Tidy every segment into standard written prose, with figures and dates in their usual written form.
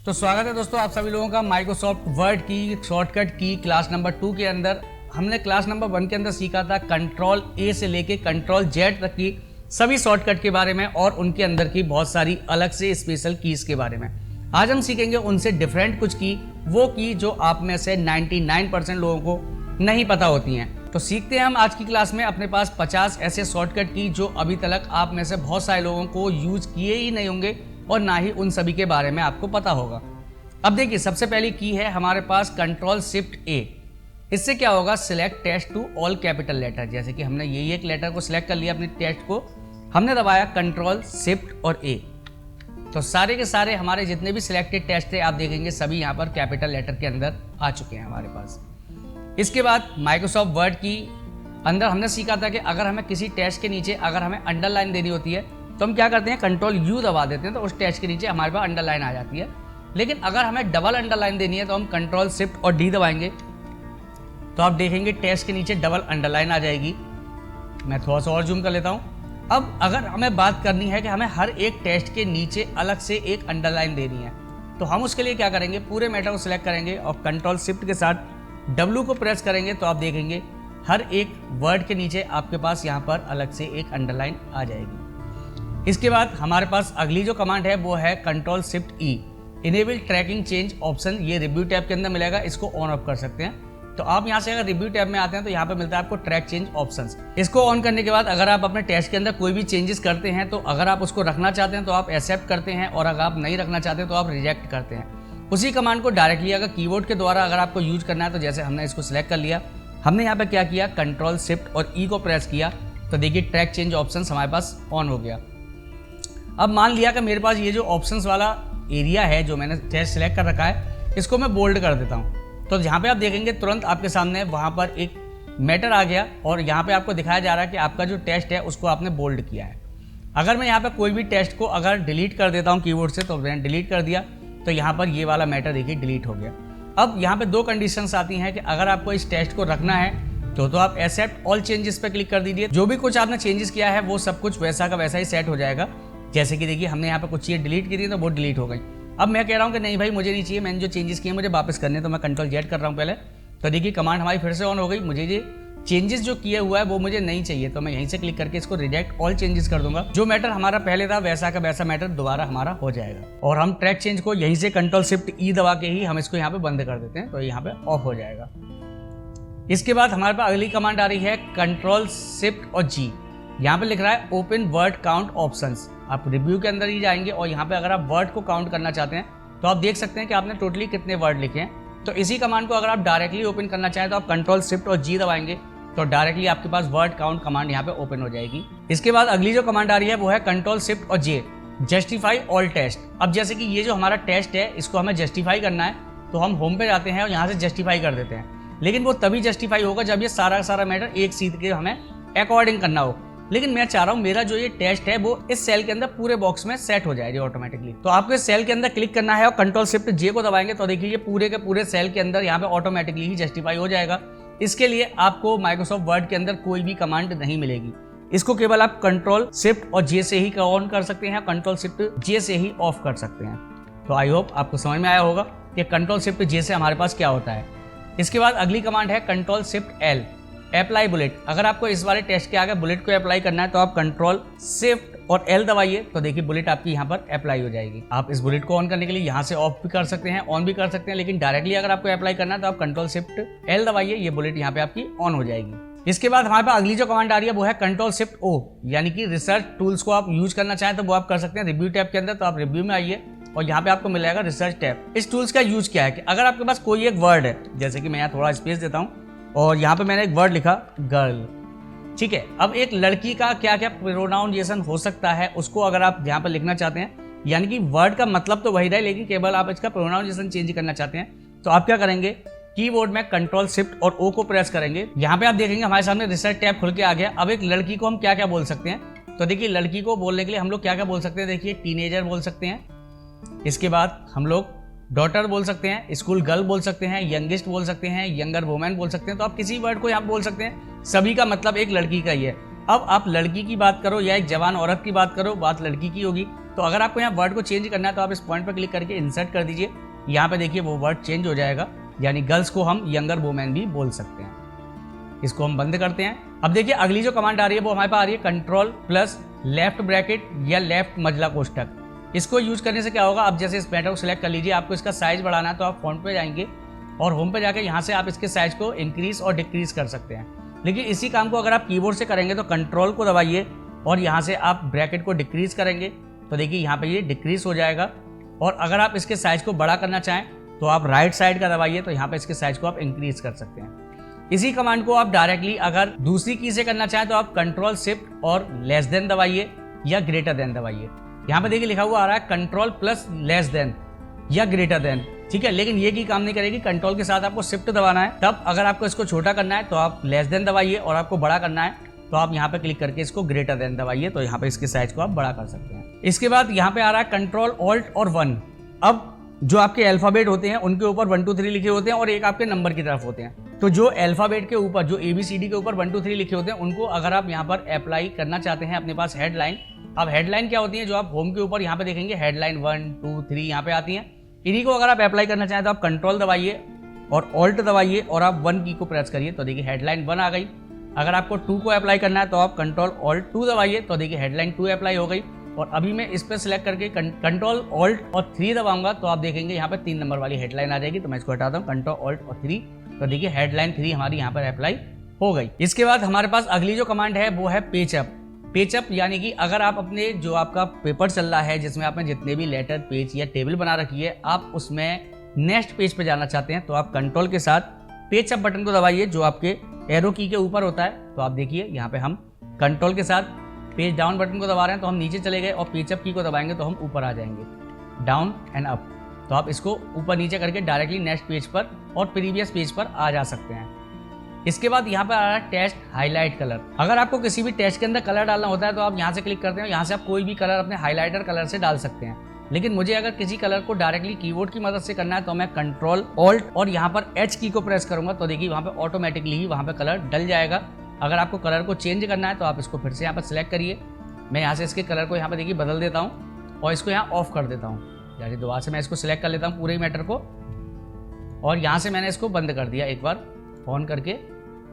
तो स्वागत है दोस्तों आप सभी लोगों का माइक्रोसॉफ्ट वर्ड की शॉर्टकट की क्लास नंबर 2 के अंदर। हमने क्लास नंबर 1 के अंदर सीखा था कंट्रोल ए से लेके कंट्रोल जेड तक की सभी शॉर्टकट के बारे में और उनके अंदर की बहुत सारी अलग से स्पेशल कीज के बारे में। आज हम सीखेंगे उनसे डिफरेंट कुछ की, वो की जो आप में से 99% लोगों को नहीं पता होती हैं। तो सीखते हैं हम आज की क्लास में। अपने पास 50 ऐसे शॉर्टकट की जो अभी तक आप में से बहुत सारे लोगों को यूज किए ही नहीं होंगे और ना ही उन सभी के बारे में आपको पता होगा। अब देखिए, सबसे पहली की है हमारे पास कंट्रोल शिफ्ट ए। इससे क्या होगा, select text to all capital letter. जैसे कि हमने ये एक लेटर को सिलेक्ट कर लिया, अपने टेक्स्ट को हमने दबाया कंट्रोल शिफ्ट और ए, तो सारे के सारे हमारे जितने भी सिलेक्टेड टेक्स्ट थे आप देखेंगे सभी यहाँ पर कैपिटल लेटर के अंदर आ चुके हैं हमारे पास। इसके बाद माइक्रोसॉफ्ट वर्ड की अंदर हमने सीखा था कि अगर हमें किसी टेक्स्ट के नीचे अगर हमें अंडरलाइन देनी होती है तो हम क्या करते हैं, कंट्रोल यू दबा देते हैं, तो उस टेक्स्ट के नीचे हमारे पास अंडरलाइन आ जाती है। लेकिन अगर हमें डबल अंडरलाइन देनी है तो हम कंट्रोल शिफ्ट और डी दबाएंगे, तो आप देखेंगे टेक्स्ट के नीचे डबल अंडरलाइन आ जाएगी। मैं थोड़ा सा और जूम कर लेता हूँ। अब अगर हमें बात करनी है कि हमें हर एक टेक्स्ट के नीचे अलग से एक अंडरलाइन देनी है, तो हम उसके लिए क्या करेंगे, पूरे मैटर को सिलेक्ट करेंगे और कंट्रोल शिफ्ट के साथ डब्ल्यू को प्रेस करेंगे, तो आप देखेंगे हर एक वर्ड के नीचे आपके पास यहाँ पर अलग से एक अंडरलाइन आ जाएगी। इसके बाद हमारे पास अगली जो कमांड है वो है कंट्रोल शिफ्ट ई, इनेबल ट्रैकिंग चेंज ऑप्शन। ये रिव्यू टैब के अंदर मिलेगा, इसको ऑन ऑफ कर सकते हैं। तो आप यहाँ से अगर रिव्यू टैब में आते हैं तो यहाँ पे मिलता है आपको ट्रैक चेंज ऑप्शंस। इसको ऑन करने के बाद अगर आप अपने टेक्स्ट के अंदर कोई भी चेंजेस करते हैं तो अगर आप उसको रखना चाहते हैं तो आप एक्सेप्ट करते हैं, और अगर आप नहीं रखना चाहते तो आप रिजेक्ट करते हैं। उसी कमांड को डायरेक्टली अगर कीबोर्ड के द्वारा अगर आपको यूज करना है, तो जैसे हमने इसको सिलेक्ट कर लिया, हमने यहाँ पे क्या किया, कंट्रोल शिफ्ट और ई को प्रेस किया, तो देखिए ट्रैक चेंज ऑप्शन हमारे पास ऑन हो गया। अब मान लिया कि मेरे पास ये जो ऑप्शंस वाला एरिया है जो मैंने टेक्स्ट सिलेक्ट कर रखा है, इसको मैं बोल्ड कर देता हूँ, तो यहाँ पे आप देखेंगे तुरंत आपके सामने वहाँ पर एक मैटर आ गया और यहाँ पे आपको दिखाया जा रहा है कि आपका जो टेक्स्ट है उसको आपने बोल्ड किया है। अगर मैं यहाँ पे कोई भी टेक्स्ट को अगर डिलीट कर देता हूँ कीबोर्ड से, तो मैंने डिलीट कर दिया, तो यहाँ पर ये वाला मैटर देखिए डिलीट हो गया। अब यहाँ पे दो कंडीशंस आती हैं कि अगर आपको इस टेक्स्ट को रखना है तो आप एक्सेप्ट ऑल चेंजेस पे क्लिक कर दीजिए। जो भी कुछ आपने चेंजेस किया है वो सब कुछ वैसा का वैसा ही सेट हो जाएगा। जैसे कि देखिए हमने यहाँ पे कुछ चीज़ें डिलीट की थी तो वो डिलीट हो गई। अब मैं कह रहा हूँ कि नहीं भाई मुझे नहीं चाहिए, मैंने जो चेंजेस किए मुझे वापस करने, तो मैं कंट्रोल जेड कर रहा हूँ पहले, तो देखिए कमांड हमारी फिर से ऑन हो गई। मुझे ये चेंजेस जो किए हुआ है वो मुझे नहीं चाहिए, तो मैं यहीं से क्लिक करके इसको रिजेक्ट ऑल चेंजेस कर दूंगा। जो मैटर हमारा पहले था वैसा का वैसा मैटर दोबारा हमारा हो जाएगा। और हम ट्रैक चेंज को यहीं से कंट्रोल शिफ्ट ई दबा के ही हम इसको यहाँ पे बंद कर देते हैं, तो यहाँ पे ऑफ हो जाएगा। इसके बाद हमारे पास अगली कमांड आ रही है कंट्रोल शिफ्ट और जी। यहाँ पे लिख रहा है ओपन वर्ड काउंट ऑप्शंस। आप रिव्यू के अंदर ही जाएंगे और यहाँ पे अगर आप वर्ड को काउंट करना चाहते हैं तो आप देख सकते हैं कि आपने टोटली कितने वर्ड लिखे हैं। तो इसी कमांड को अगर आप डायरेक्टली ओपन करना चाहें तो आप कंट्रोल शिफ्ट और जी दबाएंगे, तो डायरेक्टली आपके पास वर्ड काउंट कमांड यहाँ पे ओपन हो जाएगी। इसके बाद अगली जो कमांड आ रही है वो है कंट्रोल शिफ्ट और जे, जस्टिफाई ऑल टेस्ट। अब जैसे कि ये जो हमारा टेस्ट है इसको हमें जस्टिफाई करना है, तो हम होम पे जाते हैं और यहाँ से जस्टिफाई कर देते हैं। लेकिन वो तभी जस्टिफाई होगा जब ये सारा मैटर एक सीध के हमें अकॉर्डिंग करना हो। लेकिन मैं चाह रहा हूँ मेरा जो ये टेस्ट है वो इस सेल के अंदर पूरे बॉक्स में सेट हो जाए ऑटोमेटिकली। तो आपको इस सेल के अंदर क्लिक करना है और कंट्रोल शिफ्ट जे को दबाएंगे, तो देखिए ये पूरे के पूरे सेल के अंदर यहाँ पे ऑटोमेटिकली ही जस्टिफाई हो जाएगा। इसके लिए आपको माइक्रोसॉफ्ट वर्ड के अंदर कोई भी कमांड नहीं मिलेगी, इसको केवल आप कंट्रोल शिफ्ट और जे से ही ऑन कर सकते हैं, कंट्रोल शिफ्ट जे से ही ऑफ कर सकते हैं। तो आई होप आपको समझ में आया होगा कि कंट्रोल शिफ्ट जे से हमारे पास क्या होता है। इसके बाद अगली कमांड है control shift L, apply bullet. अगर आपको इस वाले टेक्स्ट के आगे बुलेट को अप्लाई करना है तो आप कंट्रोल शिफ्ट और एल दबाइए, तो देखिए बुलेट आपकी यहाँ पर अप्लाई हो जाएगी। आप इस बुलेट को ऑन करने के लिए यहाँ से ऑफ भी कर सकते हैं, ऑन भी कर सकते हैं, लेकिन डायरेक्टली अगर आपको अप्लाई करना है तो आप कंट्रोल शिफ्ट एल दबाइए, ये बुलेट यहाँ पे आपकी ऑन हो जाएगी। इसके बाद हमारे पास अगली जो कमांड आ रही है वो है कंट्रोल शिफ्ट ओ, यानी कि रिसर्च टूल्स को आप यूज करना चाहें तो वो आप कर सकते हैं रिव्यू टैब के अंदर। तो आप रिव्यू में आइए और यहाँ पे आपको मिलेगा रिसर्च टैब। इस टूल्स का यूज क्या है कि अगर आपके पास कोई एक वर्ड है, जैसे कि मैं यहाँ थोड़ा स्पेस देता हूँ और यहाँ पे मैंने एक वर्ड लिखा गर्ल, ठीक है। अब एक लड़की का क्या क्या प्रोनाउंसिएशन हो सकता है उसको अगर आप यहाँ पर लिखना चाहते हैं, यानी कि वर्ड का मतलब तो वही रहे लेकिन केवल आप इसका प्रोनाउंसिएशन चेंज करना चाहते हैं, तो आप क्या करेंगे, कीबोर्ड में कंट्रोल शिफ्ट और ओ को प्रेस करेंगे। यहाँ पे आप देखेंगे हमारे सामने रिसर्च टैब खुल के आ गया। अब एक लड़की को हम क्या क्या बोल सकते हैं, तो देखिए लड़की को बोलने के लिए हम लोग क्या क्या बोल सकते हैं, देखिए टीनेजर बोल सकते हैं, इसके बाद हम लोग डॉटर बोल सकते हैं, स्कूल गर्ल बोल सकते हैं, यंगेस्ट बोल सकते हैं, यंगर वुमेन बोल सकते हैं। तो आप किसी वर्ड को यहाँ बोल सकते हैं, सभी का मतलब एक लड़की का ही है। अब आप लड़की की बात करो या एक जवान औरत की बात करो, बात लड़की की होगी। तो अगर आपको यहाँ वर्ड को चेंज करना है तो आप इस पॉइंट पर क्लिक करके इंसर्ट कर दीजिए। यहाँ पे देखिए वो वर्ड चेंज हो जाएगा, यानी गर्ल्स को हम यंगर वुमेन भी बोल सकते हैं। इसको हम बंद करते हैं। अब देखिए अगली जो कमांड आ रही है वो हमारे पास आ रही है कंट्रोल प्लस लेफ्ट ब्रैकेट या लेफ्ट मजला कोष्ठक। इसको यूज करने से क्या होगा, अब जैसे इस मैटर को सिलेक्ट कर लीजिए, आपको इसका साइज बढ़ाना है तो आप फॉन्ट पे जाएंगे और होम पे जाकर यहाँ से आप इसके साइज को इंक्रीज और डिक्रीज कर सकते हैं। लेकिन इसी काम को अगर आप कीबोर्ड से करेंगे तो कंट्रोल को दबाइए और यहाँ से आप ब्रैकेट को डिक्रीज करेंगे तो देखिए यहाँ पे ये डिक्रीज हो जाएगा। और अगर आप इसके साइज को बड़ा करना चाहें तो आप राइट साइड का दबाइए तो यहाँ पे इसके साइज को आप इंक्रीज कर सकते हैं। इसी कमांड को आप डायरेक्टली अगर दूसरी की से करना चाहें तो आप कंट्रोल शिफ्ट और लेस देन दबाइए या ग्रेटर देन दबाइए। यहाँ पे देखिए लिखा हुआ आ रहा है कंट्रोल प्लस लेस देन या ग्रेटर देन, ठीक है। लेकिन ये की काम नहीं करेगी, कंट्रोल के साथ आपको शिफ्ट दबाना है। तब अगर आपको इसको छोटा करना है तो आप लेस देन दबाइए और आपको बड़ा करना है तो आप यहाँ पे क्लिक करके इसको ग्रेटर देन दबाइए तो यहाँ पे इसके साइज को आप बड़ा कर सकते हैं। इसके बाद यहाँ पे आ रहा है कंट्रोल ऑल्ट और 1। अब जो आपके अल्फाबेट होते हैं उनके ऊपर 1 2 3 लिखे होते हैं और एक आपके नंबर की तरफ होते हैं। तो जो अल्फाबेट के ऊपर जो ABCD के ऊपर 1 2 3 लिखे होते हैं उनको अगर आप यहाँ पर अप्लाई करना चाहते हैं अपने पास हेडलाइन। अब हेडलाइन क्या होती है, जो आप होम के ऊपर यहाँ पे देखेंगे हेडलाइन 1 2 3 यहाँ पे आती हैं। इन्हीं को अगर आप अप्लाई करना चाहें तो आप कंट्रोल दबाइए और ऑल्ट दबाइए और आप 1 की को प्रेस करिए तो देखिए हेडलाइन 1 आ गई। अगर आपको 2 को अप्लाई करना है तो आप कंट्रोल ऑल्ट 2 दबाइए तो देखिए हेडलाइन 2 अप्लाई हो गई। और अभी मैं इस पर सिलेक्ट करके कंट्रोल ऑल्ट और 3 दबाऊंगा तो आप देखेंगे यहाँ पे 3 नंबर वाली हेडलाइन आ जाएगी। तो मैं इसको हटाता हूँ, कंट्रोल ऑल्ट और 3, तो देखिए हेडलाइन 3 हमारी यहाँ पर अप्लाई हो गई। इसके बाद हमारे पास अगली जो कमांड है वो है पेचअप। पेचअप यानी कि अगर आप अपने जो आपका पेपर चल रहा है जिसमें आपने जितने भी लेटर पेज या टेबल बना रखी है आप उसमें नेक्स्ट पेज पे जाना चाहते हैं तो आप कंट्रोल के साथ पेचअप बटन को दबाइए जो आपके एरो की के ऊपर होता है। तो आप देखिए यहाँ पे हम कंट्रोल के साथ पेज डाउन बटन को दबा रहे हैं तो हम नीचे चले गए और पेचअप की को दबाएंगे तो हम ऊपर आ जाएंगे, डाउन एंड अप। तो आप इसको ऊपर नीचे करके डायरेक्टली नेक्स्ट पेज पर और प्रीवियस पेज पर आ जा सकते हैं। इसके बाद यहाँ पर आ रहा है टेक्स्ट हाईलाइट कलर। अगर आपको किसी भी टेक्स्ट के अंदर कलर डालना होता है तो आप यहाँ से क्लिक करते हैं, यहाँ से आप कोई भी कलर अपने हाईलाइटर कलर से डाल सकते हैं। लेकिन मुझे अगर किसी कलर को डायरेक्टली कीबोर्ड की मदद से करना है तो मैं कंट्रोल ऑल्ट और यहाँ पर H की को प्रेस करूंगा तो देखिए वहाँ पे ऑटोमेटिकली ही वहाँ पे कलर डल जाएगा। अगर आपको कलर को चेंज करना है तो आप इसको फिर से यहाँ पर सिलेक्ट करिए। मैं यहाँ से इसके कलर को यहाँ पर देखिए बदल देता हूँ और इसको यहाँ ऑफ कर देता हूँ। यानी दोबारा से मैं इसको सिलेक्ट कर लेता हूँ पूरे मैटर को और यहाँ से मैंने इसको बंद कर दिया। एक बार ऑन करके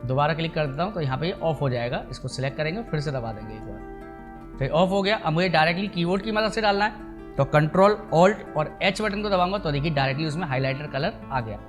दोबारा क्लिक कर देता हूँ तो यहाँ पे ये ऑफ हो जाएगा। इसको सिलेक्ट करेंगे फिर से दबा देंगे एक बार तो ऑफ हो गया। अब मुझे डायरेक्टली कीबोर्ड की मदद से डालना है तो कंट्रोल ऑल्ट और H बटन को दबाऊंगा तो देखिए डायरेक्टली उसमें हाईलाइटर कलर आ गया।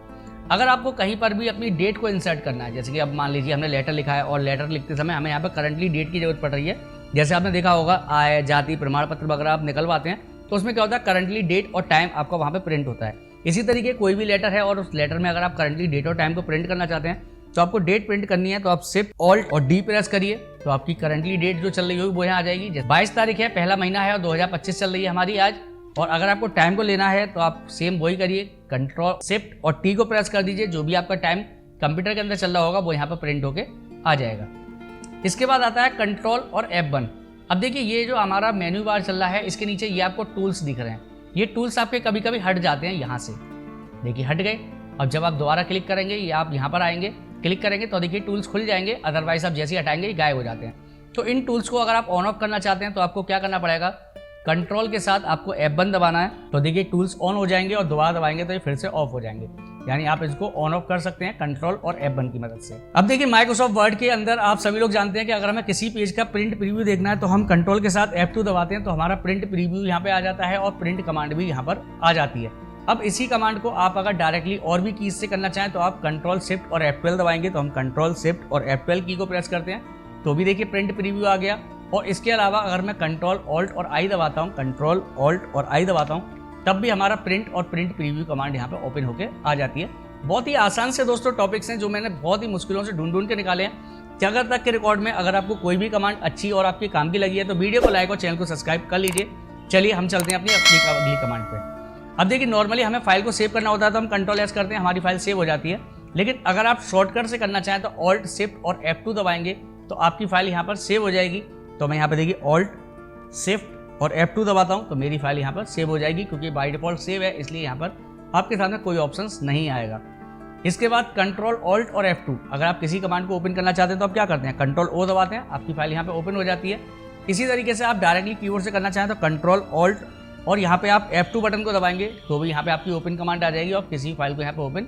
अगर आपको कहीं पर भी अपनी डेट को इंसर्ट करना है, जैसे कि अब मान लीजिए हमने लेटर लिखा है और लेटर लिखते समय हमें यहाँ पर करंटली डेट की जरूरत पड़ रही है, जैसे आपने देखा होगा आय जाति प्रमाण पत्र वगैरह आप निकलवाते हैं तो उसमें क्या होता है करंटली डेट और टाइम आपका वहाँ पे प्रिंट होता है। इसी तरीके कोई भी लेटर है और उस लेटर में अगर आप करंटली डेट और टाइम को प्रिंट करना चाहते हैं तो आपको डेट प्रिंट करनी है तो आप शिफ्ट ऑल्ट और D प्रेस करिए तो आपकी करंटली डेट जो चल रही होगी वो यहाँ आ जाएगी। 22 तारीख है, पहला महीना है और 2025 चल रही है हमारी आज। और अगर आपको टाइम को लेना है तो आप सेम वही करिए, कंट्रोल शिफ्ट और T को प्रेस कर दीजिए। जो भी आपका टाइम कंप्यूटर के अंदर चल रहा होगा वो यहाँ पर प्रिंट होके आ जाएगा। इसके बाद आता है कंट्रोल और F1। अब देखिए ये जो हमारा मेन्यू बार चल रहा है इसके नीचे ये आपको टूल्स दिख रहे हैं। ये टूल्स आपके कभी कभी हट जाते हैं, यहाँ से देखिए हट गए। अब जब आप दोबारा क्लिक करेंगे या आप यहाँ पर आएंगे क्लिक करेंगे तो देखिए टूल्स खुल जाएंगे, अदरवाइज आप जैसे ही हटाएंगे ये गायब हो जाते हैं। तो इन टूल्स को अगर आप ऑन ऑफ करना चाहते हैं तो आपको क्या करना पड़ेगा, कंट्रोल के साथ आपको F1 दबाना है तो देखिए टूल्स ऑन हो जाएंगे और दोबारा दबाएंगे तो ये फिर से ऑफ हो जाएंगे। यानी आप इसको ऑन ऑफ कर सकते हैं कंट्रोल और F1 की मदद से। अब देखिए माइक्रोसॉफ्ट वर्ड के अंदर आप सभी लोग जानते हैं कि अगर हमें किसी पेज का प्रिंट प्रीव्यू देखना है तो हम कंट्रोल के साथ F2 दबाते हैं तो हमारा प्रिंट प्रीव्यू यहाँ पे आ जाता है और प्रिंट कमांड भी यहाँ पर आ जाती है। अब इसी कमांड को आप अगर डायरेक्टली और भी कीज से करना चाहें तो आप कंट्रोल शिफ्ट और F12 दबाएंगे तो हम कंट्रोल शिफ्ट और F12 की को प्रेस करते हैं तो भी देखिए प्रिंट प्रीव्यू आ गया। और इसके अलावा अगर मैं कंट्रोल ऑल्ट और I दबाता हूँ, कंट्रोल ऑल्ट और I दबाता हूँ तब भी हमारा प्रिंट और प्रिंट प्रीव्यू कमांड यहाँ पे ओपन होकर आ जाती है। बहुत ही आसान से दोस्तों टॉपिक्स हैं जो मैंने बहुत ही मुश्किलों से ढूंढ के निकाले हैं। जगह तक के रिकॉर्ड में अगर आपको कोई भी कमांड अच्छी और आपके काम की लगी है तो वीडियो को लाइक और चैनल को सब्सक्राइब कर लीजिए। चलिए हम चलते हैं अपनी अगली कमांड पे। अब देखिए नॉर्मली हमें फाइल को सेव करना होता है तो हम कंट्रोल S करते हैं, हमारी फाइल सेव हो जाती है। लेकिन अगर आप शॉर्टकट से करना चाहें तो ऑल्ट शिफ्ट और F2 दबाएंगे तो आपकी फाइल यहाँ पर सेव हो जाएगी। तो मैं यहाँ पे देखिए ऑल्ट शिफ्ट और F2 दबाता हूँ तो मेरी फाइल यहाँ पर सेव हो जाएगी क्योंकि बाय डिफॉल्ट सेव है, इसलिए यहाँ पर आपके सामने कोई ऑप्शन नहीं आएगा। इसके बाद कंट्रोल ऑल्ट और F2 अगर आप किसी कमांड को ओपन करना चाहते हैं तो आप क्या करते हैं, कंट्रोल O दबाते हैं, आपकी फाइल यहाँ पे ओपन हो जाती है। इसी तरीके से आप डायरेक्टली कीबोर्ड से करना चाहें तो कंट्रोल ऑल्ट और यहाँ पे आप F2 बटन को दबाएंगे तो भी यहाँ पे आपकी ओपन कमांड आ जाएगी और किसी फाइल को यहाँ पे ओपन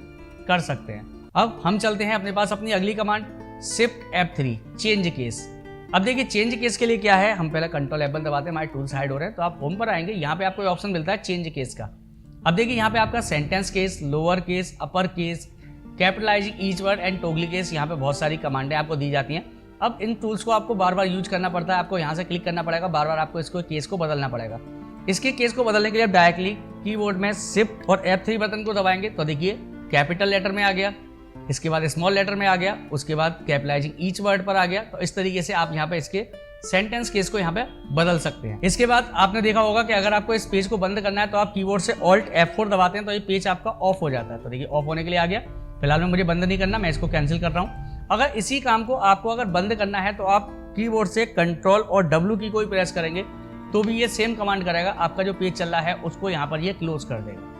कर सकते हैं। अब हम चलते हैं अपने पास अपनी अगली command shift F3 change case. अब देखिए चेंज केस के लिए क्या है, हम पहले कंट्रोल F1 दबाते हैं, हमारे टूल्स हाइड हो रहे हैं, तो आप होम पर आएंगे, यहाँ पे आपको ऑप्शन मिलता है चेंज केस का। अब देखिए यहाँ पे आपका sentence case, lower case, upper case, capitalising each word and toggle case, यहाँ पे बहुत सारी कमांडें आपको दी जाती हैं। अब इन टूल्स को आपको बार बार यूज करना पड़ता है, आपको यहाँ से क्लिक करना पड़ेगा, बार बार आपको इसको केस को बदलना पड़ेगा। इसके केस को बदलने के लिए आप डायरेक्टली कीबोर्ड में शिफ्ट और F3 बटन को दबाएंगे तो देखिए कैपिटल लेटर में आ गया, इसके बाद स्मॉल लेटर में आ गया, उसके बाद कैपिटलाइजिंग ईच वर्ड पर आ गया। तो इस तरीके से आप यहाँ पे इसके सेंटेंस केस को यहाँ पे बदल सकते हैं। इसके बाद आपने देखा होगा कि अगर आपको इस पेज को बंद करना है तो आप कीबोर्ड से ऑल्ट F4 दबाते हैं तो ये पेज आपका ऑफ हो जाता है। तो देखिए ऑफ होने के लिए आ गया। फिलहाल में मुझे बंद नहीं करना, मैं इसको कैंसिल कर रहा हूँ। अगर इसी काम को आपको अगर बंद करना है तो आप कीबोर्ड से कंट्रोल और W की को भी प्रेस करेंगे तो भी ये सेम कमांड करेगा, आपका जो पेज चल रहा है उसको यहाँ पर ये क्लोज कर देगा।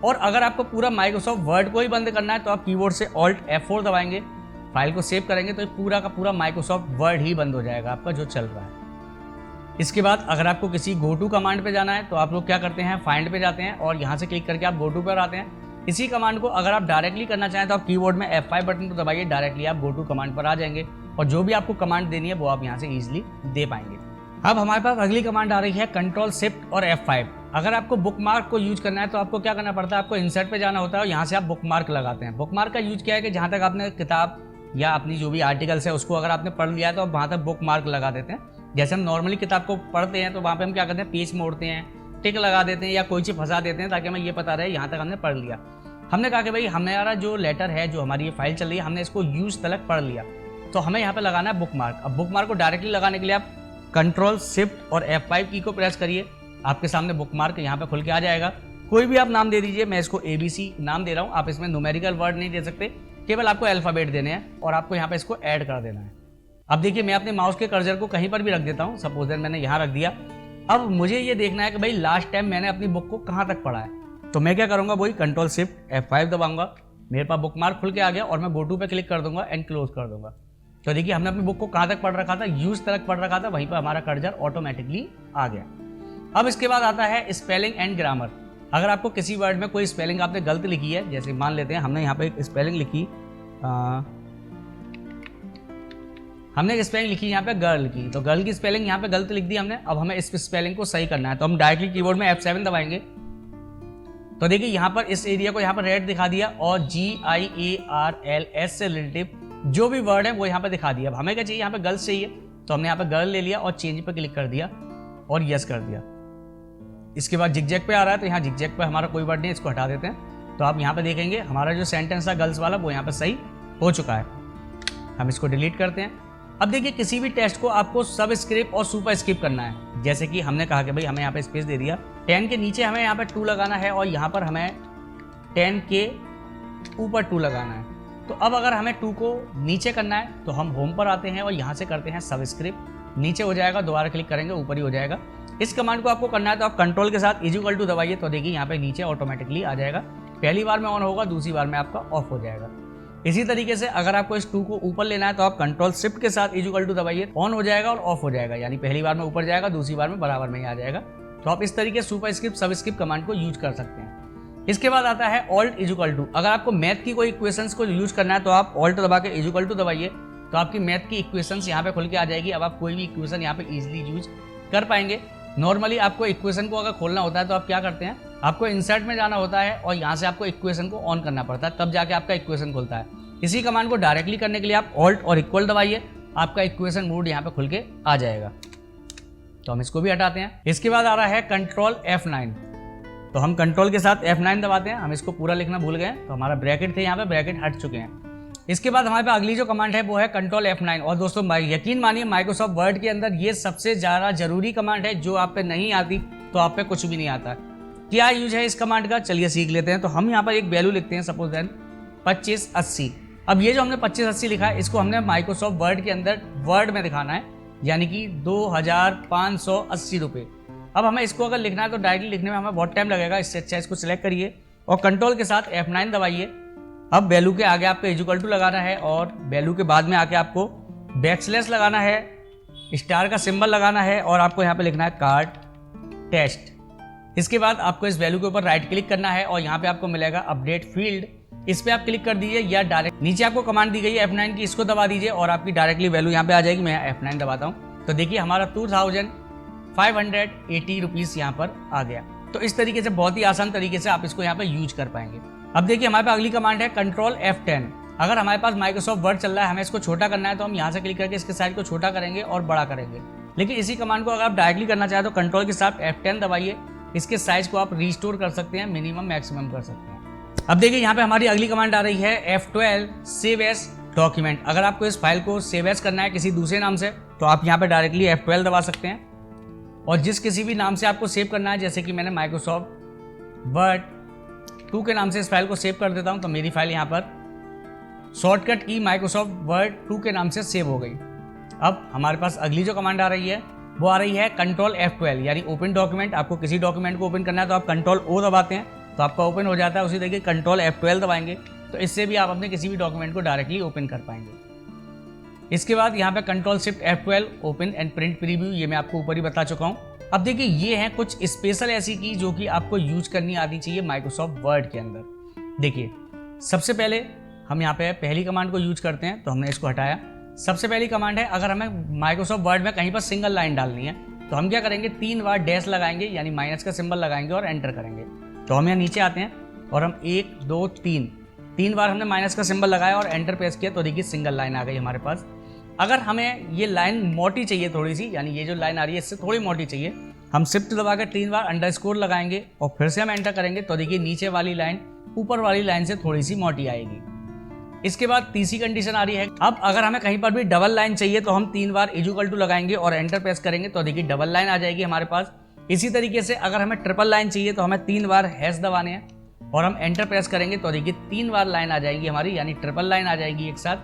और अगर आपको पूरा माइक्रोसॉफ्ट वर्ड को ही बंद करना है तो आप कीबोर्ड से ऑल्ट F4 दबाएंगे, फाइल को सेव करेंगे तो ये पूरा का पूरा माइक्रोसॉफ्ट वर्ड ही बंद हो जाएगा आपका जो चल रहा है। इसके बाद अगर आपको किसी गो टू कमांड पे जाना है तो आप लोग क्या करते हैं, फाइंड पे जाते हैं और यहाँ से क्लिक करके आप गो टू पर आते हैं। इसी कमांड को अगर आप डायरेक्टली करना चाहें तो आप कीबोर्ड में F5 बटन को दबाइए, डायरेक्टली आप गो टू कमांड पर आ जाएंगे और जो भी आपको कमांड देनी है वो आप यहाँ से ईजिली दे पाएंगे। अब हमारे पास अगली कमांड आ रही है कंट्रोल शिफ्ट और F5। अगर आपको बुकमार्क को यूज करना है तो आपको क्या करना पड़ता है, आपको इंसर्ट पे जाना होता है और यहाँ से आप बुकमार्क लगाते हैं। बुकमार्क का यूज क्या है कि जहाँ तक आपने किताब या अपनी जो भी आर्टिकल्स है उसको अगर आपने पढ़ लिया है तो आप वहाँ तक बुकमार्क लगा देते हैं। जैसे हम नॉर्मली किताब को पढ़ते हैं तो वहाँ पे हम क्या करते हैं, पेज मोड़ते हैं, टिक लगा देते हैं या कोई चीज़ फंसा देते हैं ताकि हमें ये पता रहे यहाँ तक हमने पढ़ लिया। हमने कहा कि भाई हमारा जो लेटर है, जो हमारी ये फाइल चल रही है, हमने इसको यूज तक पढ़ लिया तो हमें यहाँ पे लगाना है बुकमार्क। अब बुकमार्क को डायरेक्टली लगाने के लिए आप कंट्रोल शिफ्ट और F5 की को प्रेस करिए, आपके सामने बुकमार्क यहाँ पे खुल के आ जाएगा। कोई भी आप नाम दे दीजिए, मैं इसको ABC नाम दे रहा हूँ, आप इसमें न्यूमेरिकल वर्ड नहीं दे सकते, केवल आपको अल्फाबेट देने हैं और आपको यहाँ पे इसको ऐड कर देना है। अब देखिए मैं अपने माउस के कर्सर को कहीं पर भी रख देता हूँ, सपोज दैट मैंने यहाँ रख दिया। अब मुझे ये देखना है कि भाई लास्ट टाइम मैंने अपनी बुक को कहाँ तक पढ़ा है, तो मैं क्या करूँगा, वही कंट्रोल शिफ्ट F5 दबाऊंगा, मेरे पास बुकमार्क खुल के आ गया और मैं गो टू पे क्लिक कर दूंगा एंड क्लोज कर दूंगा। तो देखिए हमने अपनी बुक को कहाँ तक पढ़ रखा था, यूज तक पढ़ रखा था, वहीं पर हमारा कर्सर ऑटोमेटिकली आ गया। अब इसके बाद आता है स्पेलिंग एंड ग्रामर। अगर आपको किसी वर्ड में कोई स्पेलिंग आपने गलत लिखी है, जैसे मान लेते हैं हमने यहाँ पे एक स्पेलिंग लिखी, हमने एक स्पेलिंग लिखी यहाँ पे गर्ल की, तो गर्ल की स्पेलिंग यहाँ पे गलत लिख दी हमने। अब हमें इस स्पेलिंग को सही करना है तो हम डायरेक्टली कीबोर्ड में F7 दबाएंगे तो देखिए यहाँ पर इस एरिया को यहाँ पर रेड दिखा दिया और GIARLS से रिलेटिव जो भी वर्ड है वो यहाँ पे दिखा दिया। अब हमें क्या चाहिए, यहाँ पे गर्ल्स चाहिए तो हमने यहाँ पे गर्ल ले लिया और चेंज पे क्लिक कर दिया और यस कर दिया। इसके बाद जिगजैग पे आ रहा है तो यहाँ जिगजैग पे हमारा कोई वर्ड नहीं, इसको हटा देते हैं। तो आप यहाँ पे देखेंगे हमारा जो सेंटेंस था गर्ल्स वाला वो यहाँ पे सही हो चुका है, हम इसको डिलीट करते हैं। अब देखिए किसी भी टेक्स्ट को आपको सब स्क्रिप्ट और सुपर स्क्रिप्ट करना है, जैसे कि हमने कहा कि भाई हमें यहाँ पे स्पेस दे दिया, 10 के नीचे हमें यहाँ पे 2 लगाना है और यहाँ पर हमें 10 के ऊपर 2 लगाना है। तो अब अगर हमें 2 को नीचे करना है तो हम होम पर आते हैं और यहाँ से करते हैं सबस्क्रिप्ट, नीचे हो जाएगा, दोबारा क्लिक करेंगे ऊपर ही हो जाएगा। इस कमांड को आपको करना है तो आप कंट्रोल के साथ इक्वल टू दबाइए तो देखिए यहाँ पे नीचे ऑटोमेटिकली आ जाएगा। पहली बार में ऑन होगा, दूसरी बार में आपका ऑफ हो जाएगा। इसी तरीके से अगर आपको इस 2 को ऊपर लेना है तो आप कंट्रोल शिफ्ट के साथ इक्वल टू दबाइए, ऑन हो जाएगा और ऑफ हो जाएगा, यानी पहली बार में ऊपर जाएगा, दूसरी बार में बराबर में ही आ जाएगा। तो आप इस तरीके सुपर स्क्रिप्ट सब स्क्रिप्ट कमांड को यूज कर सकते हैं। इसके बाद आता है ऑल्ट इक्वल टू। अगर आपको मैथ की कोई इक्वेशंस को यूज करना है तो आप ऑल्ट दबा के इक्वल टू दबाइए तो आपकी मैथ की इक्वेशंस यहाँ पे खुल के आ जाएगी। अब आप कोई भी इक्वेशन यहाँ पे इजीली यूज कर पाएंगे। नॉर्मली आपको इक्वेशन को अगर खोलना होता है तो आप क्या करते हैं, आपको इंसर्ट में जाना होता है और यहाँ से आपको इक्वेशन को ऑन करना पड़ता है, तब जाके आपका इक्वेशन खुलता है। इसी कमांड को डायरेक्टली करने के लिए आप ऑल्ट और इक्वल दबाइए, आपका इक्वेशन मोड यहाँ पे खुल के आ जाएगा। तो हम इसको भी हटाते हैं। इसके बाद आ रहा है कंट्रोल F9। तो हम कंट्रोल के साथ F9 दबाते हैं। हम इसको पूरा लिखना भूल गए तो हमारा ब्रैकेट थे, यहाँ पे ब्रैकेट हट चुके हैं। इसके बाद हमारे पास अगली जो कमांड है वो है कंट्रोल F9। और दोस्तों यकीन मानिए माइक्रोसॉफ्ट वर्ड के अंदर ये सबसे ज़्यादा जरूरी कमांड है। जो आप पे नहीं आती तो आप पे कुछ भी नहीं आता। क्या यूज है इस कमांड का, चलिए सीख लेते हैं। तो हम यहाँ पर एक वैल्यू लिखते हैं, सपोज दैन 2580। अब ये जो हमने 2580 लिखा है इसको हमने माइक्रोसॉफ्ट वर्ड के अंदर वर्ड में दिखाना है, यानी कि 2580 रुपये। अब हमें इसको अगर लिखना है तो डायरेक्टली लिखने में हमें बहुत टाइम लगेगा, इससे अच्छा इसको सिलेक्ट करिए और कंट्रोल के साथ F9 दबाइए। अब वैल्यू के आगे आपको इक्वल टू लगाना है और वैल्यू के बाद में आके आपको बैकस्लैश लगाना है स्टार का सिंबल लगाना है और आपको यहाँ पे लिखना है कार्ड टेस्ट। इसके बाद आपको इस वैल्यू के ऊपर राइट क्लिक करना है और यहाँ पे आपको मिलेगा अपडेट फील्ड, इस पे आप क्लिक कर दीजिए या डायरेक्ट नीचे आपको कमांड दी गई है F9 की, इसको दबा दीजिए और आपकी डायरेक्टली वैल्यू यहाँ पे आ जाएगी। मैं F9 दबाता हूँ तो देखिए हमारा 2580 रुपीज़ यहाँ पर आ गया। तो इस तरीके से बहुत ही आसान तरीके से आप इसको यहाँ पे यूज कर पाएंगे। अब देखिए हमारे पास अगली कमांड है कंट्रोल F10। अगर हमारे पास माइक्रोसॉफ्ट वर्ड चल रहा है, हमें इसको छोटा करना है तो हम यहाँ से क्लिक करके इसके साइज को छोटा करेंगे और बड़ा करेंगे। लेकिन इसी कमांड को अगर आप डायरेक्टली करना चाहें तो कंट्रोल के साथ F10 दबाइए, इसके साइज को आप रिस्टोर कर सकते हैं, मिनिमम मैक्सिमम कर सकते हैं। अब देखिए यहाँ पे हमारी अगली कमांड आ रही है F12 सेव एज डॉक्यूमेंट। अगर आपको इस फाइल को सेव एज करना है किसी दूसरे नाम से तो आप यहाँ पे डायरेक्टली F12 दबा सकते हैं और जिस किसी भी नाम से आपको सेव करना है, जैसे कि मैंने माइक्रोसॉफ्ट वर्ड 2 के नाम से इस फाइल को सेव कर देता हूँ तो मेरी फाइल यहाँ पर शॉर्टकट की माइक्रोसॉफ्ट वर्ड 2 के नाम से सेव हो गई। अब हमारे पास अगली जो कमांड आ रही है वो आ रही है कंट्रोल F12 यानी ओपन डॉक्यूमेंट। आपको किसी डॉक्यूमेंट को ओपन करना है तो आप कंट्रोल O दबाते हैं तो आपका ओपन हो जाता है। उसी तरीके कंट्रोल F12 दबाएंगे तो इससे भी आप अपने किसी भी डॉक्यूमेंट को डायरेक्टली ओपन कर पाएंगे। इसके बाद यहाँ पे control shift F12 open and print preview, ये मैं आपको ऊपर ही बता चुका हूँ। अब देखिए ये हैं कुछ स्पेशल ऐसी की जो कि आपको यूज करनी आती चाहिए माइक्रोसॉफ्ट वर्ड के अंदर। देखिए सबसे पहले हम यहाँ पे पहली कमांड को यूज करते हैं तो हमने इसको हटाया। सबसे पहली कमांड है, अगर हमें माइक्रोसॉफ्ट वर्ड में कहीं पर सिंगल लाइन डालनी है तो हम क्या करेंगे, 3 बार डैश लगाएंगे यानी माइनस का सिंबल लगाएंगे और एंटर करेंगे। तो हम यहाँ नीचे आते हैं और हम 1 2 3 बार हमने माइनस का सिंबल लगाया और एंटर प्रेस किया तो देखिए सिंगल लाइन आ गई हमारे पास। अगर हमें ये लाइन मोटी चाहिए थोड़ी सी, यानी ये जो लाइन आ रही है इससे थोड़ी मोटी चाहिए, हम शिफ्ट दबा कर 3 बार अंडरस्कोर लगाएंगे और फिर से हम एंटर करेंगे तो देखिए नीचे वाली लाइन ऊपर वाली लाइन से थोड़ी सी मोटी आएगी। इसके बाद तीसरी कंडीशन आ रही है, अब अगर हमें कहीं पर भी डबल लाइन चाहिए तो हम 3 बार इक्वल टू लगाएंगे और एंटर प्रेस करेंगे तो देखिए डबल लाइन आ जाएगी हमारे पास। इसी तरीके से अगर हमें ट्रिपल लाइन चाहिए तो हमें 3 बार हैश दबाने हैं और हम एंटर प्रेस करेंगे तो देखिए 3 बार लाइन आ जाएगी हमारी, यानी ट्रिपल लाइन आ जाएगी एक साथ।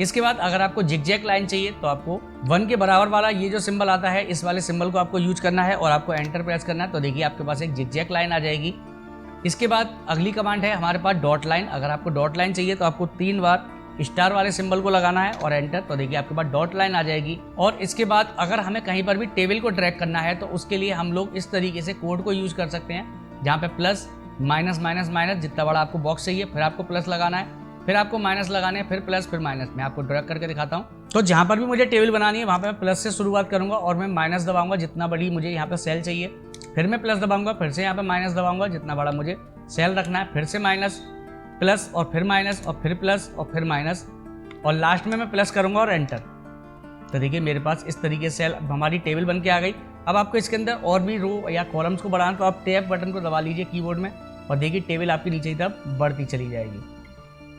इसके बाद अगर आपको जिगजैग लाइन चाहिए तो आपको 1 के बराबर वाला ये जो सिंबल आता है इस वाले सिंबल को आपको यूज करना है और आपको एंटर प्रेस करना है तो देखिए आपके पास एक जिगजैग लाइन आ जाएगी। इसके बाद अगली कमांड है हमारे पास डॉट लाइन। अगर आपको डॉट लाइन चाहिए तो आपको 3 बार स्टार वाले सिंबल को लगाना है और एंटर तो देखिए आपके पास डॉट लाइन आ जाएगी। और इसके बाद अगर हमें कहीं पर भी टेबल को ड्रैग करना है तो उसके लिए हम लोग इस तरीके से कोड को यूज कर सकते हैं, जहाँ पे प्लस माइनस माइनस माइनस जितना बड़ा आपको बॉक्स चाहिए, फिर आपको प्लस लगाना है, फिर आपको माइनस लगाने हैं, फिर प्लस फिर माइनस। मैं आपको ड्रैग करके दिखाता हूँ। तो जहाँ पर भी मुझे टेबल बनानी है वहाँ पे मैं प्लस से शुरुआत करूँगा और मैं माइनस दबाऊंगा जितना बड़ी मुझे यहाँ पे सेल चाहिए, फिर मैं प्लस दबाऊंगा, फिर से यहाँ पे माइनस दबाऊंगा जितना बड़ा मुझे सेल रखना है, फिर से माइनस प्लस और फिर माइनस और फिर प्लस और फिर माइनस और लास्ट में मैं प्लस करूँगा और एंटर। तो देखिए मेरे पास इस तरीके से हमारी टेबल बन के आ गई। अब आपको इसके अंदर और भी रो या कॉलम्स को बढ़ाना तो आप टैब बटन को दबा लीजिए कीबोर्ड में और देखिए टेबल आपकी नीचे की तरफ बढ़ती चली जाएगी।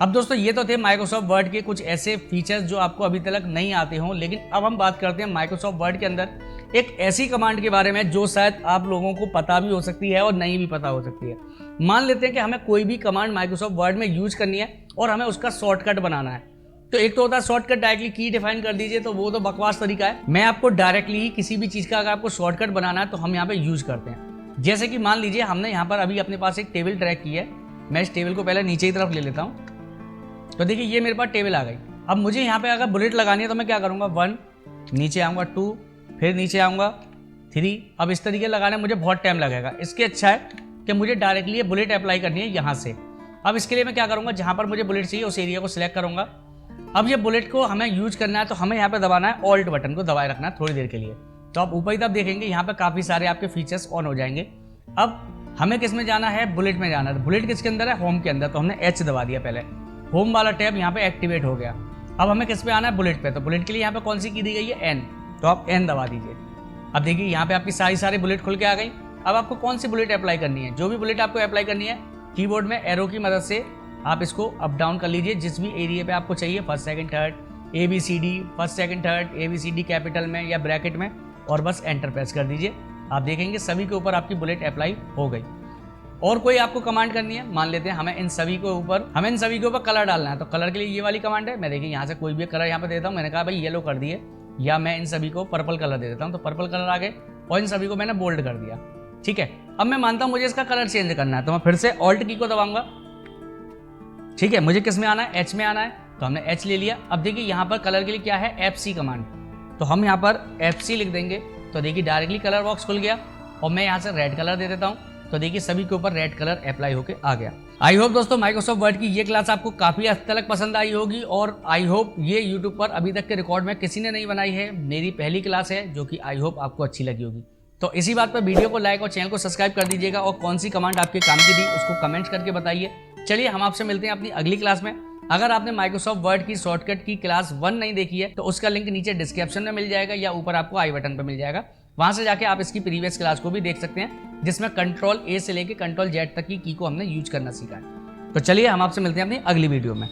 अब दोस्तों ये तो थे माइक्रोसॉफ्ट वर्ड के कुछ ऐसे फीचर्स जो आपको अभी तक नहीं आते हों, लेकिन अब हम बात करते हैं माइक्रोसॉफ्ट वर्ड के अंदर एक ऐसी कमांड के बारे में जो शायद आप लोगों को पता भी हो सकती है और नहीं भी पता हो सकती है। मान लेते हैं कि हमें कोई भी कमांड माइक्रोसॉफ्ट वर्ड में यूज करनी है और हमें उसका शॉर्टकट बनाना है। तो एक तो होता है शॉर्टकट डायरेक्टली की डिफाइन कर दीजिए, तो वो तो बकवास तरीका है। मैं आपको डायरेक्टली ही किसी भी चीज़ का अगर आपको शॉर्टकट बनाना है तो हम यहाँ पे यूज करते हैं। जैसे कि मान लीजिए हमने यहाँ पर अभी अपने पास एक टेबल ट्रैक की है, मैं इस टेबल को पहले नीचे की तरफ ले लेता हूँ तो देखिए ये मेरे पास टेबल आ गई। अब मुझे यहाँ पे अगर बुलेट लगानी है तो मैं क्या करूँगा, 1 नीचे आऊँगा, 2 फिर नीचे आऊँगा, 3। अब इस तरीके लगाने में मुझे बहुत टाइम लगेगा। इसके अच्छा है कि मुझे डायरेक्टली ये बुलेट अप्लाई करनी है यहाँ से। अब इसके लिए मैं क्या करूँगा, जहाँ पर मुझे बुलेट चाहिए उस एरिया को सिलेक्ट करूँगा। अब ये बुलेट को हमें यूज करना है तो हमें यहाँ पे दबाना है ऑल्ट बटन को दबाए रखना है थोड़ी देर के लिए। तो आप ऊपर ही तब देखेंगे यहाँ पे काफ़ी सारे आपके फीचर्स ऑन हो जाएंगे। अब हमें किस में जाना है, बुलेट में जाना है। तो बुलेट किसके अंदर है, होम के अंदर। तो हमने H दबा दिया, पहले होम वाला टैब यहाँ पे एक्टिवेट हो गया। अब हमें किस पे आना है, बुलेट पे। तो बुलेट के लिए यहाँ पे कौन सी की दी गई है, N। तो आप N दबा दीजिए। अब देखिए यहाँ पे आपकी सारी बुलेट खुल के आ गई। अब आपको कौन सी बुलेट अप्लाई करनी है, जो भी बुलेट आपको अप्लाई करनी है कीबोर्ड में एरो की मदद से आप इसको अप डाउन कर लीजिए जिस भी एरिया पे आपको चाहिए, first second third ABCD, first second third ABCD capital में या ब्रैकेट में, और बस एंटर प्रेस कर दीजिए। आप देखेंगे सभी के ऊपर आपकी बुलेट अप्लाई हो गई। और कोई आपको कमांड करनी है, मान लेते हैं हमें इन सभी के ऊपर कलर डालना है। तो कलर के लिए ये वाली कमांड है। मैं देखिए यहाँ से कोई भी कलर यहाँ पे देता हूँ। मैंने कहा भाई येलो कर दिए, या मैं इन सभी को पर्पल कलर दे देता हूँ। तो पर्पल कलर आ गए और इन सभी को मैंने बोल्ड कर दिया। ठीक है, अब मैं मानता हूँ मुझे इसका कलर चेंज करना है तो मैं फिर से ऑल्ट की को दबाऊंगा। ठीक है, मुझे किस में आना है, H में आना है। तो हमने H ले लिया। अब देखिए यहाँ पर कलर के लिए क्या है, FC कमांड। तो हम यहाँ पर FC लिख देंगे तो देखिए डायरेक्टली कलर बॉक्स खुल गया और मैं यहाँ से रेड कलर दे देता हूँ तो देखिए सभी के ऊपर रेड कलर अप्लाई होके आ गया। आई होप दोस्तों माइक्रोसॉफ्ट वर्ड की ये क्लास आपको काफ़ी हद तक पसंद आई होगी और आई होप ये यूट्यूब पर अभी तक के रिकॉर्ड में किसी ने नहीं बनाई है, मेरी पहली क्लास है जो कि आई होप आपको अच्छी लगी होगी। तो इसी बात पर वीडियो को लाइक और चैनल को सब्सक्राइब कर दीजिएगा और कौन सी कमांड आपके काम की थी उसको कमेंट्स करके बताइए। चलिए हम आपसे मिलते हैं अपनी अगली क्लास में। अगर आपने माइक्रोसॉफ्ट वर्ड की शॉर्टकट की क्लास 1 नहीं देखी है तो उसका लिंक नीचे डिस्क्रिप्शन में मिल जाएगा या ऊपर आपको आई बटन पर मिल जाएगा, वहां से जाके आप इसकी प्रीवियस क्लास को भी देख सकते हैं जिसमें कंट्रोल A से लेके कंट्रोल Z तक की को हमने यूज करना सीखा है। तो चलिए हम आपसे मिलते हैं अपनी अगली वीडियो में।